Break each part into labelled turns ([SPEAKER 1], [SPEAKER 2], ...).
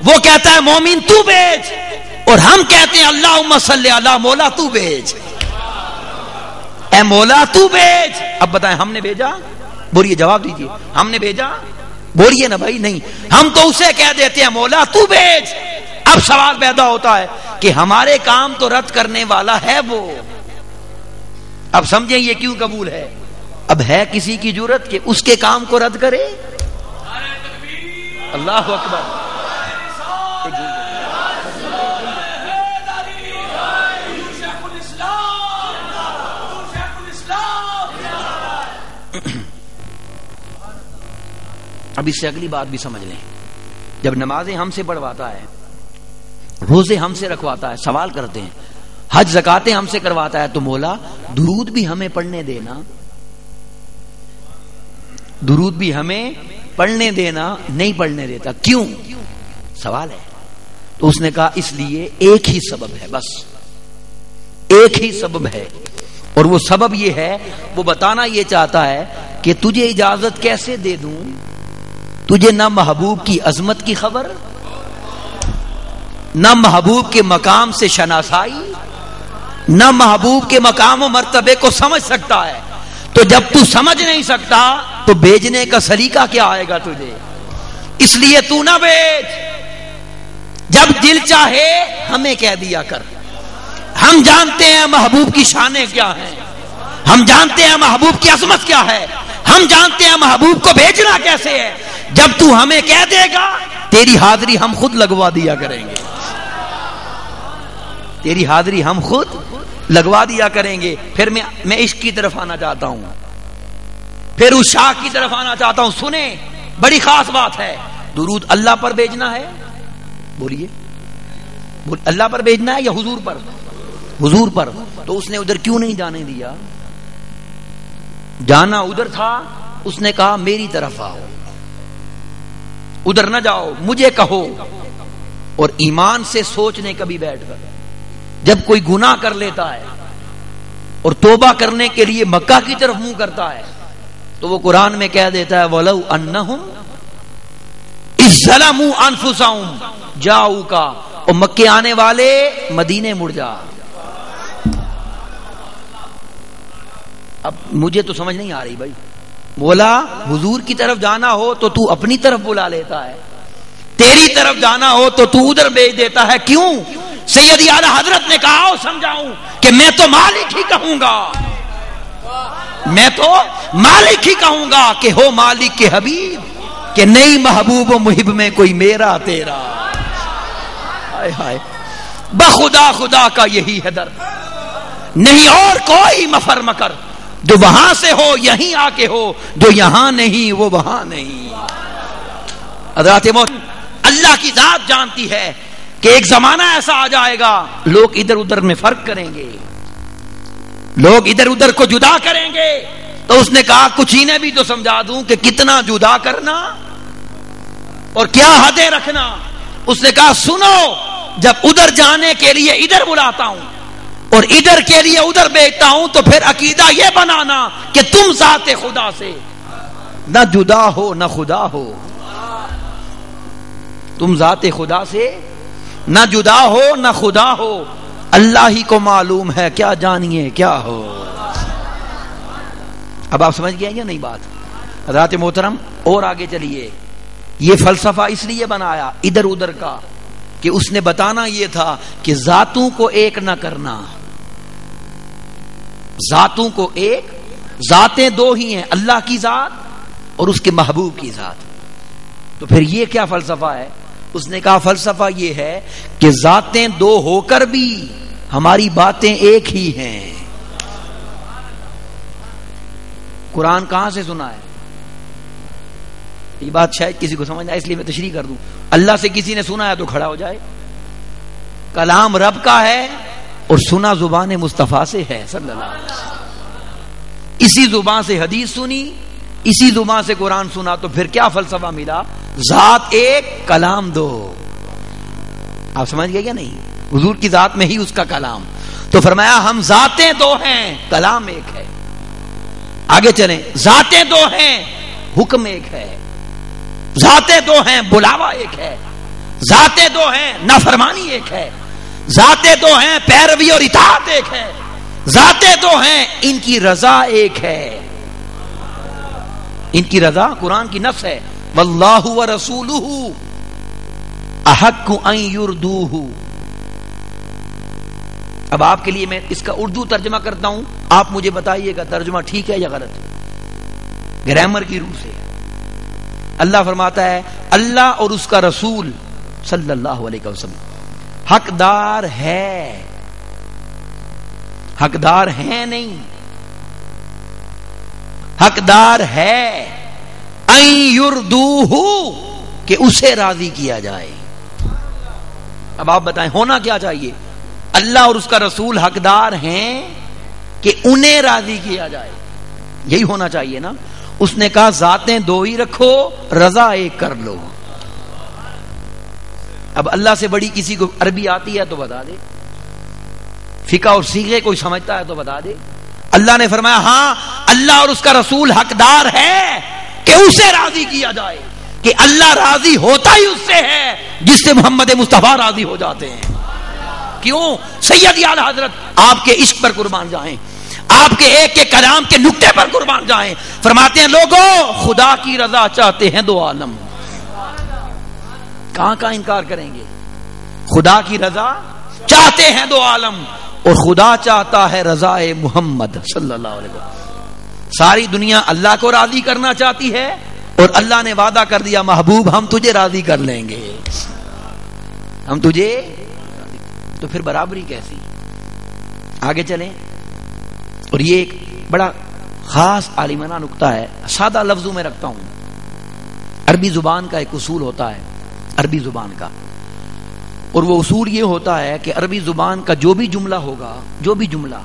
[SPEAKER 1] وہ کہتا ہے مومن تو بھیج، اور ہم کہتے ہیں اللہم صلی علی مولا تو بھیج، اے مولا تو بھیج۔ اب بتائیں ہم نے بھیجا؟ بولیے، جواب دیجیے، ہم نے بھیجا؟ بولیے نا بھائی، نہیں، ہم تو اسے کہہ دیتے ہیں مولا تو بھیج۔ اب سوال پیدا ہوتا ہے کہ ہمارے کام تو رد کرنے والا ہے وہ، اب سمجھیں یہ کیوں قبول ہے؟ اب ہے کسی کی جرت کہ اس کے کام کو رد کرے؟ اللہ اکبر۔ اب اس سے اگلی بات بھی سمجھ لیں، جب نمازیں ہم سے پڑھواتا ہے، روزے ہم سے رکھواتا ہے، سوال کرتے ہیں، حج زکاتیں ہم سے کرواتا ہے، تو مولا درود بھی ہمیں پڑھنے دینا، درود بھی ہمیں پڑھنے دینا، نہیں پڑھنے دیتا، کیوں؟ سوال ہے۔ تو اس نے کہا اس لیے ایک ہی سبب ہے، بس ایک ہی سبب ہے، اور وہ سبب یہ ہے، وہ بتانا یہ چاہتا ہے کہ تجھے اجازت کیسے دے دوں، تجھے نہ محبوب کی عظمت کی خبر، نہ محبوب کے مقام سے شناسائی، نہ محبوب کے مقام و مرتبے کو سمجھ سکتا ہے، تو جب تو سمجھ نہیں سکتا تو بھیجنے کا سلیقہ کیا آئے گا تجھے؟ اس لیے تو نہ بھیج، جب دل چاہے ہمیں کہہ دیا کر، ہم جانتے ہیں محبوب کی شانیں کیا ہیں، ہم جانتے ہیں محبوب کی عظمت کیا ہے، ہم جانتے ہیں محبوب کو بھیجنا کیسے ہے، جب تو ہمیں کہہ دے گا تیری حاضری ہم خود لگوا دیا کریں گے، تیری حاضری ہم خود لگوا دیا کریں گے۔ پھر میں عشق کی طرف آنا چاہتا ہوں، پھر اس شاہ کی طرف آنا چاہتا ہوں۔ سنیں، بڑی خاص بات ہے، درود اللہ پر بھیجنا ہے، بولیے اللہ پر بھیجنا ہے یا حضور پر؟ حضور پر۔ تو اس نے ادھر کیوں نہیں جانے دیا؟ جانا ادھر تھا، اس نے کہا میری طرف آؤ، ادھر نہ جاؤ، مجھے کہو۔ اور ایمان سے سوچنے کبھی بیٹھ کر، جب کوئی گناہ کر لیتا ہے اور توبہ کرنے کے لیے مکہ کی طرف منہ کرتا ہے، تو وہ قرآن میں کہہ دیتا ہے وَلَوْ أَنَّهُمْ إِذْ ظَلَمُوا أَنفُسَهُمْ جَاءُوكَ، اور مکے آنے والے مدینے مڑ جا۔ اب مجھے تو سمجھ نہیں آ رہی بھائی، بولا حضور کی طرف جانا ہو تو تو اپنی طرف بلا لیتا ہے، تیری طرف جانا ہو تو تو ادھر بھیج دیتا ہے، کیوں؟ سیدی اعلی حضرت نے کہا او سمجھاؤں کہ میں تو مالک ہی کہوں گا، میں تو مالک ہی کہوں گا کہ ہو مالک کے حبیب، کہ نہیں محبوب و محب میں کوئی میرا تیرا، ہائے ہائے بخدا خدا کا یہی ہے درد، نہیں اور کوئی مفر مکر، جو وہاں سے ہو یہیں آ کے ہو، جو یہاں نہیں وہ وہاں نہیں۔ حضرات اللہ کی ذات جانتی ہے کہ ایک زمانہ ایسا آ جائے گا لوگ ادھر ادھر میں فرق کریں گے، لوگ ادھر ادھر کو جدا کریں گے۔ تو اس نے کہا کچھ انہیں بھی تو سمجھا دوں کہ کتنا جدا کرنا اور کیا حدیں رکھنا۔ اس نے کہا سنو، جب ادھر جانے کے لیے ادھر بلاتا ہوں اور ادھر کے لیے ادھر بھیجتا ہوں، تو پھر عقیدہ یہ بنانا کہ تم ذات خدا سے نہ جدا ہو نہ خدا ہو، تم ذات خدا سے نہ جدا ہو نہ خدا ہو، اللہ ہی کو معلوم ہے کیا جانیے کیا ہو۔ اب آپ سمجھ گئے یا نہیں بات؟ حضرات محترم اور آگے چلیے، یہ فلسفہ اس لیے بنایا ادھر ادھر کا کہ اس نے بتانا یہ تھا کہ ذاتوں کو ایک نہ کرنا، ذاتوں کو ایک، ذاتیں دو ہی ہیں، اللہ کی ذات اور اس کے محبوب کی ذات۔ تو پھر یہ کیا فلسفہ ہے؟ اس نے کہا فلسفہ یہ ہے کہ ذاتیں دو ہو کر بھی ہماری باتیں ایک ہی ہیں۔ قرآن کہاں سے سنا ہے؟ یہ بات شاید کسی کو سمجھ آئے، اس لیے میں تشریح کر دوں۔ اللہ سے کسی نے سنا ہے تو کھڑا ہو جائے، کلام رب کا ہے اور سنا زبان مصطفیٰ سے ہے صلی اللہ علیہ وسلم، اسی زبان سے حدیث سنی، اسی زبان سے قرآن سنا، تو پھر کیا فلسفہ ملا؟ ذات ایک کلام دو۔ آپ سمجھ گئے کیا نہیں؟ حضور کی ذات میں ہی اس کا کلام، تو فرمایا ہم ذاتیں دو ہیں کلام ایک ہے۔ آگے چلیں، ذاتیں دو ہیں حکم ایک ہے، ذاتیں دو ہیں بلاوا ایک ہے، ذاتیں دو ہیں، نافرمانی ایک ہے. ذاتیں دو ہیں، پیروی اور اطاعت ایک ہے. ذاتیں دو ہیں، ان کی رضا ایک ہے. ان کی رضا قرآن کی نص ہے، واللہ ورسولہ احق ان یردوہ. اب آپ کے لیے میں اس کا اردو ترجمہ کرتا ہوں، آپ مجھے بتائیے گا ترجمہ ٹھیک ہے یا غلط، گرامر کی روح سے. اللہ فرماتا ہے اللہ اور اس کا رسول صلی اللہ علیہ وسلم حقدار ہے، حقدار ہیں نہیں، حقدار ہے ان یردوہ کہ اسے راضی کیا جائے. اب آپ بتائیں ہونا کیا چاہیے؟ اللہ اور اس کا رسول حقدار ہیں کہ انہیں راضی کیا جائے، یہی ہونا چاہیے نا. اس نے کہا ذاتیں دو ہی رکھو، رضا ایک کر لو. اب اللہ سے بڑی کسی کو عربی آتی ہے تو بتا دے، فقہ اور صیغے کوئی سمجھتا ہے تو بتا دے. اللہ نے فرمایا ہاں اللہ اور اس کا رسول حقدار ہے کہ اسے راضی کیا جائے، کہ اللہ راضی ہوتا ہی اس سے ہے جس سے محمد مصطفیٰ راضی ہو جاتے ہیں. کیوں؟ سید اعلی حضرت آپ کے عشق پر قربان جائیں، آپ کے ایک ایک کلام کے نقطے پر قربان جائیں. فرماتے ہیں لوگوں خدا کی رضا چاہتے ہیں دو عالم. کہاں کا انکار کریں گے؟ خدا کی رضا چاہتے ہیں دو عالم، اور خدا چاہتا ہے رضا محمد صلی اللہ علیہ وسلم. ساری دنیا اللہ کو راضی کرنا چاہتی ہے، اور اللہ نے وعدہ کر دیا محبوب ہم تجھے راضی کر لیں گے، ہم تجھے. تو پھر برابری کیسی؟ آگے چلیں. اور یہ ایک بڑا خاص عالمانہ نقطہ ہے، سادہ لفظوں میں رکھتا ہوں. عربی زبان کا ایک اصول ہوتا ہے، عربی زبان کا، اور وہ اصول یہ ہوتا ہے کہ عربی زبان کا جو بھی جملہ ہوگا، جو بھی جملہ،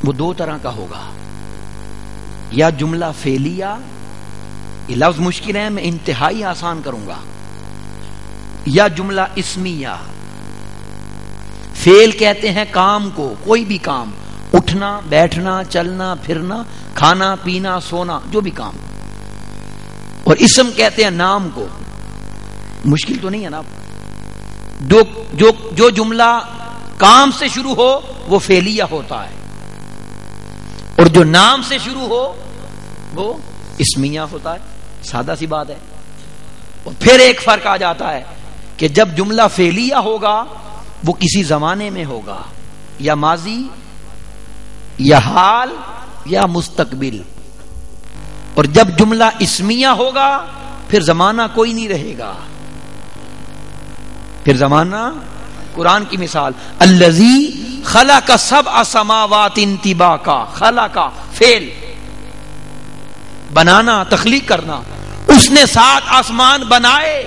[SPEAKER 1] وہ دو طرح کا ہوگا. یا جملہ فعلیہ، یہ لفظ مشکل ہے میں انتہائی آسان کروں گا، یا جملہ اسمیہ. فعل کہتے ہیں کام کو، کوئی بھی کام، اٹھنا بیٹھنا چلنا پھرنا کھانا پینا سونا، جو بھی کام. اور اسم کہتے ہیں نام کو. مشکل تو نہیں ہے نا؟ جو جملہ کام سے شروع ہو وہ فعلیہ ہوتا ہے، اور جو نام سے شروع ہو وہ اسمیہ ہوتا ہے. سادہ سی بات ہے. اور پھر ایک فرق آ جاتا ہے کہ جب جملہ فعلیہ ہوگا وہ کسی زمانے میں ہوگا، یا ماضی یا حال یا مستقبل. اور جب جملہ اسمیہ ہوگا پھر زمانہ کوئی نہیں رہے گا. پھر زمانہ، قرآن کی مثال الذی خلق سبع سماوات طباقا، خلق فعل بنانا، تخلیق کرنا، اس نے 7 آسمان بنائے.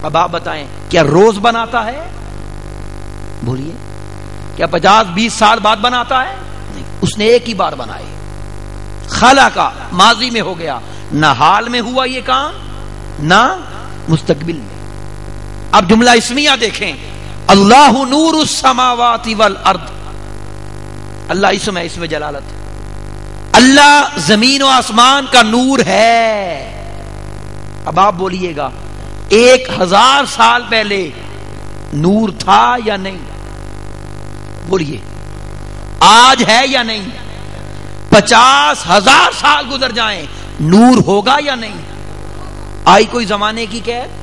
[SPEAKER 1] اب آپ بتائیں کیا روز بناتا ہے؟ بولیے، کیا 50-20 سال بعد بناتا ہے؟ نہیں، اس نے ایک ہی بار بنائے. خلق ماضی میں ہو گیا، نہ حال میں ہوا یہ کام نہ مستقبل میں. اب جملہ اسمیہ دیکھیں، اللہ نور السماوات والارض. اللہ اسم ہے، اسم جلالت. اللہ زمین و آسمان کا نور ہے. اب آپ بولیے گا 1000 سال پہلے نور تھا یا نہیں؟ بولیے آج ہے یا نہیں؟ 50,000 سال گزر جائیں نور ہوگا یا نہیں؟ آئی کوئی زمانے کی قید؟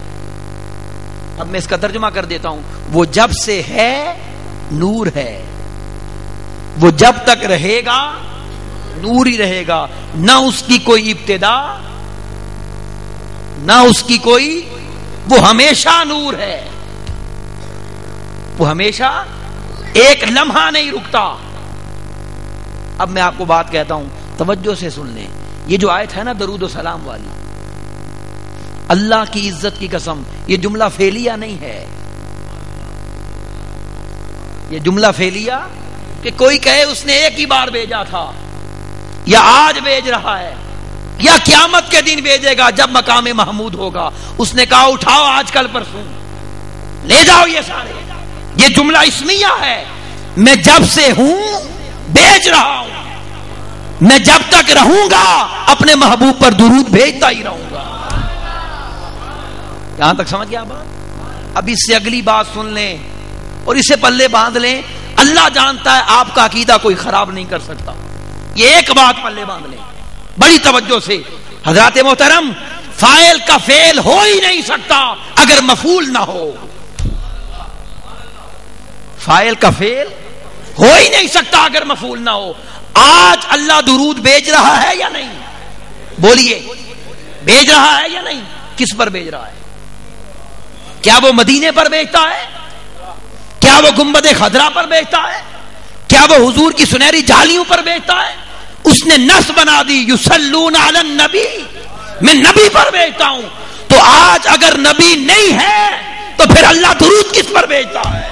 [SPEAKER 1] اب میں اس کا ترجمہ کر دیتا ہوں. وہ جب سے ہے نور ہے، وہ جب تک رہے گا نور ہی رہے گا، نہ اس کی کوئی ابتدا نہ اس کی کوئی، وہ ہمیشہ نور ہے، وہ ہمیشہ ایک لمحہ نہیں رکتا. اب میں آپ کو بات کہتا ہوں، توجہ سے سن لیں. یہ جو آیت ہے نا درود و سلام والی، اللہ کی عزت کی قسم یہ جملہ فعلیہ نہیں ہے. یہ جملہ فعلیہ کہ کوئی کہے اس نے ایک ہی بار بھیجا تھا، یا آج بھیج رہا ہے، یا قیامت کے دن بھیجے گا جب مقام محمود ہوگا. اس نے کہا اٹھاؤ آج کل پرسوں لے جاؤ یہ سارے. یہ جملہ اسمیہ ہے. میں جب سے ہوں بھیج رہا ہوں، میں جب تک رہوں گا اپنے محبوب پر درود بھیجتا ہی رہوں گا. یہاں تک سمجھ گیا بات؟ اب اس سے اگلی بات سن لیں اور اسے پلے باندھ لیں، اللہ جانتا ہے آپ کا عقیدہ کوئی خراب نہیں کر سکتا. یہ ایک بات پلے باندھ لیں بڑی توجہ سے. حضرات محترم، فاعل کا فعل ہو ہی نہیں سکتا اگر مفعول نہ ہو. فاعل کا فعل ہو ہی نہیں سکتا اگر مفعول نہ ہو. آج اللہ درود بھیج رہا ہے یا نہیں؟ بولیے، بھیج رہا ہے یا نہیں؟ کس پر بھیج رہا ہے؟ کیا وہ مدینے پر بھیجتا ہے؟ کیا وہ گنبد خضرا پر بھیجتا ہے؟ کیا وہ حضور کی سنہری جالیوں پر بھیجتا ہے؟ اس نے نص بنا دی یصلون علی النبی، میں نبی پر بھیجتا ہوں. تو آج اگر نبی نہیں ہے تو پھر اللہ درود کس پر بھیجتا ہے؟